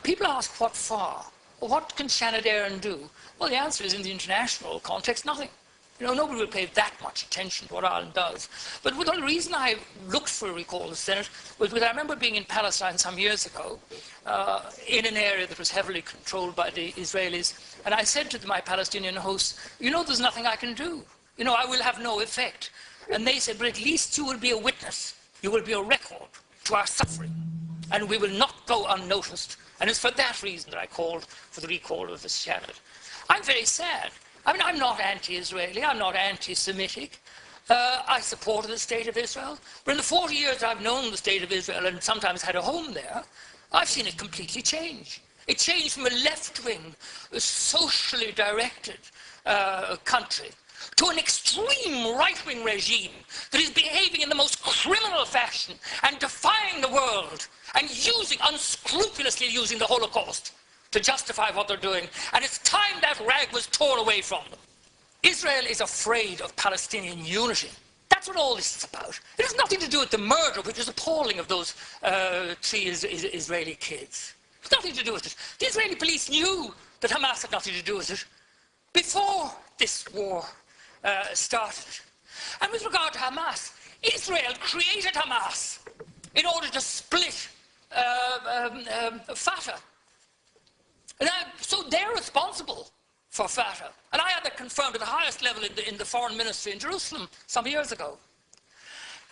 People ask what for? What can Shannon Aaron do? Well, the answer is in the international context, nothing. You know, nobody will pay that much attention to what Ireland does. But the reason I looked for a recall of the Senate was because I remember being in Palestine some years ago in an area that was heavily controlled by the Israelis. And I said to my Palestinian hosts, you know, there's nothing I can do. You know, I will have no effect. And they said, but at least you will be a witness. You will be a record to our suffering. And we will not go unnoticed. And it's for that reason that I called for the recall of the Senate. I'm very sad. I mean, I'm not anti-Israeli, I'm not anti-Semitic. I support the State of Israel. But in the 40 years I've known the State of Israel and sometimes had a home there, I've seen it completely change. It changed from a left-wing, socially directed country to an extreme right-wing regime that is behaving in the most criminal fashion and defying the world and unscrupulously using the Holocaust to justify what they're doing. And it's time that rag was torn away from them. Israel is afraid of Palestinian unity. That's what all this is about. It has nothing to do with the murder, which is appalling, of those 3 Israeli kids. It's nothing to do with it. The Israeli police knew that Hamas had nothing to do with it before this war started. And with regard to Hamas, Israel created Hamas in order to split Fatah. So they're responsible for Fatah. And I had that confirmed at the highest level in the foreign ministry in Jerusalem some years ago.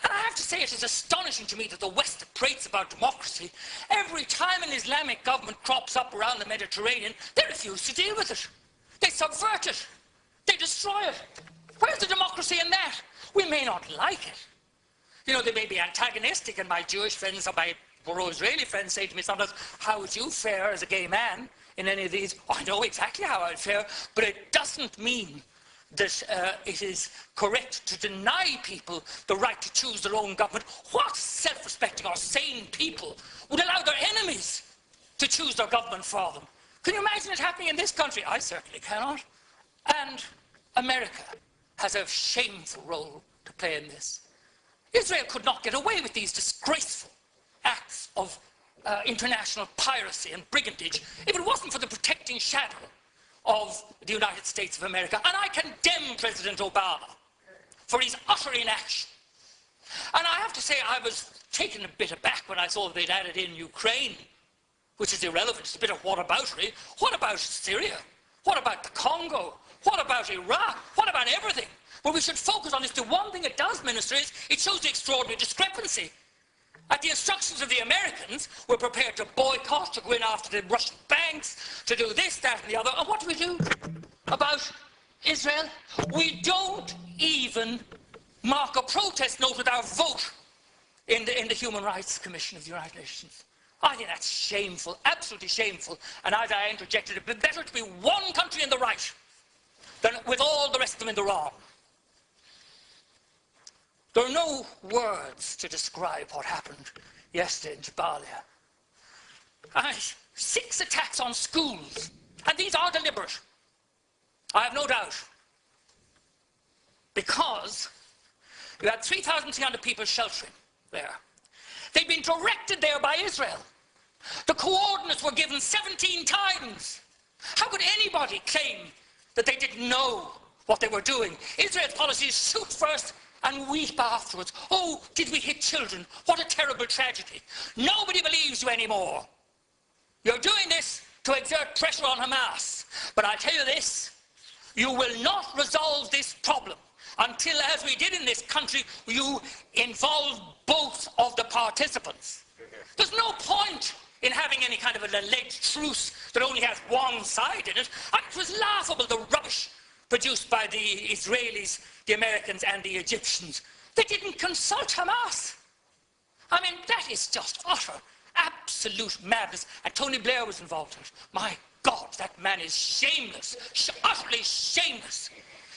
And I have to say, it is astonishing to me that the West that prates about democracy, every time an Islamic government crops up around the Mediterranean, they refuse to deal with it. They subvert it. They destroy it. Where's the democracy in that? We may not like it. You know, they may be antagonistic, and my Jewish friends or my pro-Israeli friends say to me sometimes, how would you fare as a gay man in any of these? Oh, I know exactly how I'd fare, but it doesn't mean that it is correct to deny people the right to choose their own government. What self-respecting or sane people would allow their enemies to choose their government for them? Can you imagine it happening in this country? I certainly cannot. And America has a shameful role to play in this. Israel could not get away with these disgraceful acts of international piracy and brigandage if it wasn't for the protecting shadow of the United States of America. And I condemn President Obama for his utter inaction. And I have to say, I was taken a bit aback when I saw that they'd added in Ukraine, which is irrelevant. It's a bit of whataboutery. What about Syria? What about the Congo? What about Iraq? What about everything? What we should focus on is the one thing it does, Minister, is it shows the extraordinary discrepancy. At the instructions of the Americans, we're prepared to boycott, to go in after the Russian banks, to do this, that, and the other. And what do we do about Israel? We don't even mark a protest note with our vote in the Human Rights Commission of the United Nations. I think that's shameful, absolutely shameful. And as I interjected, it'd be better to be one country in the right than with all the rest of them in the wrong. There are no words to describe what happened yesterday in Jabalia. 6 attacks on schools, and these are deliberate. I have no doubt. Because you had 3,300 people sheltering there. They'd been directed there by Israel. The coordinates were given 17 times. How could anybody claim that they didn't know what they were doing? Israel's policy is shoot first and weep afterwards. Oh, did we hit children? What a terrible tragedy. Nobody believes you anymore. You're doing this to exert pressure on Hamas. But I tell you this, you will not resolve this problem until, as we did in this country, you involve both of the participants. There's no point in having any kind of an alleged truce that only has one side in it. And it was laughable, the rubbish produced by the Israelis, the Americans, and the Egyptians. They didn't consult Hamas. I mean, that is just utter, absolute madness. And Tony Blair was involved in it. My God, that man is shameless, utterly shameless.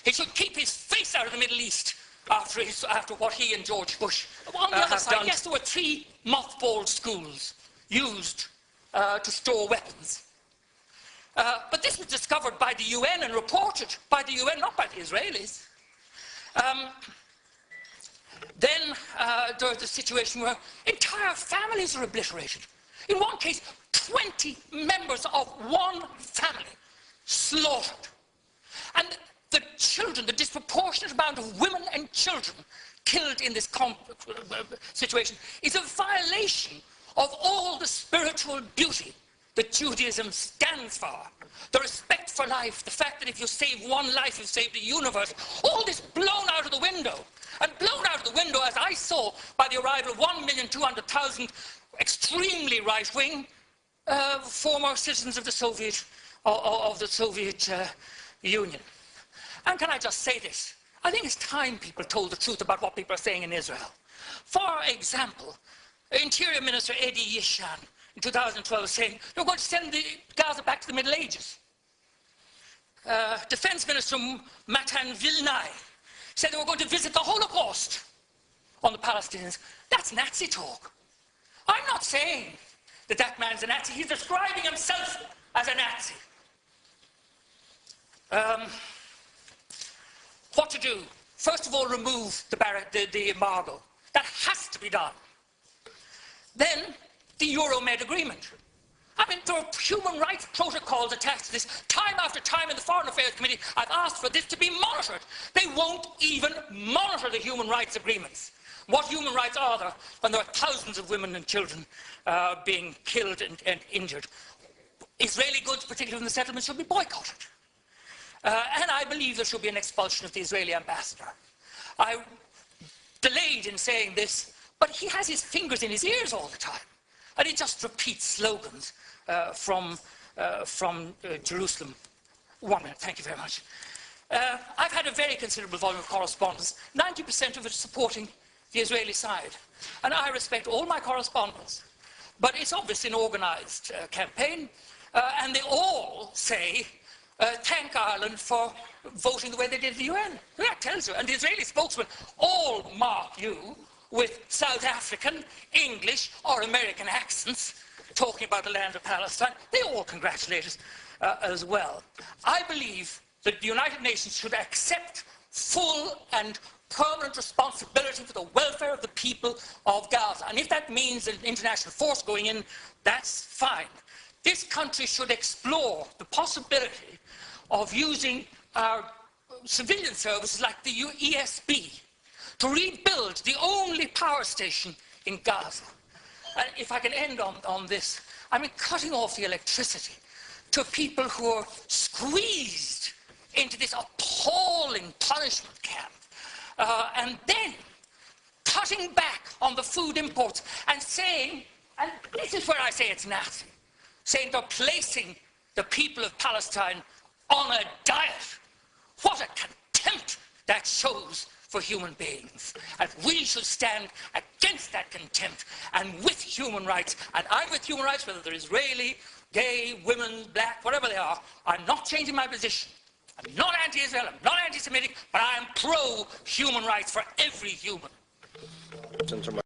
He should keep his face out of the Middle East after what he and George Bush on the other side, done. Yes, there were 3 mothballed schools used to store weapons. But this was discovered by the UN and reported by the UN, not by the Israelis. Then there's a situation where entire families are obliterated. In one case, 20 members of one family slaughtered. And the children, the disproportionate amount of women and children killed in this situation is a violation of all the spiritual beauty that Judaism stands for. The respect for life, the fact that if you save one life, you save the universe. All this blown out of the window. And blown out of the window, as I saw, by the arrival of 1,200,000 extremely right-wing former citizens of the Soviet Union. And can I just say this? I think it's time people told the truth about what people are saying in Israel. For example, Interior Minister Eddie Yishan in 2012 saying they're going to send the Gaza back to the Middle Ages. Defense Minister Matan Vilnai said they were going to visit the Holocaust on the Palestinians. That's Nazi talk. I'm not saying that that man's a Nazi. He's describing himself as a Nazi. What to do? First of all, remove the embargo. That has to be done. Then, the Euromed agreement. I mean, there are human rights protocols attached to this. Time after time in the Foreign Affairs Committee, I've asked for this to be monitored. They won't even monitor the human rights agreements. What human rights are there when there are thousands of women and children being killed and injured? Israeli goods, particularly in the settlements, should be boycotted. And I believe there should be an expulsion of the Israeli ambassador. I delayed in saying this, but he has his fingers in his ears all the time. And he just repeats slogans from Jerusalem. 1 minute, thank you very much. I've had a very considerable volume of correspondence, 90% of it supporting the Israeli side. And I respect all my correspondence. But it's obviously an organized campaign, and they all say, thank Ireland for voting the way they did at the UN. That tells you. And the Israeli spokesman all mark you with South African, English, or American accents, talking about the land of Palestine. They all congratulate us as well. I believe that the United Nations should accept full and permanent responsibility for the welfare of the people of Gaza. And if that means an international force going in, that's fine. This country should explore the possibility of using our civilian services like the ESB to rebuild the only power station in Gaza. And if I can end on this, I mean, cutting off the electricity to people who are squeezed into this appalling punishment camp, and then cutting back on the food imports and saying, and this is where I say it's Nazi, saying they're placing the people of Palestine on a diet. What a contempt that shows for human beings. And we should stand against that contempt and with human rights. And I'm with human rights, whether they're Israeli, gay, women, black, whatever they are. I'm not changing my position. I'm not anti-Israel, I'm not anti-Semitic, but I am pro-human rights for every human.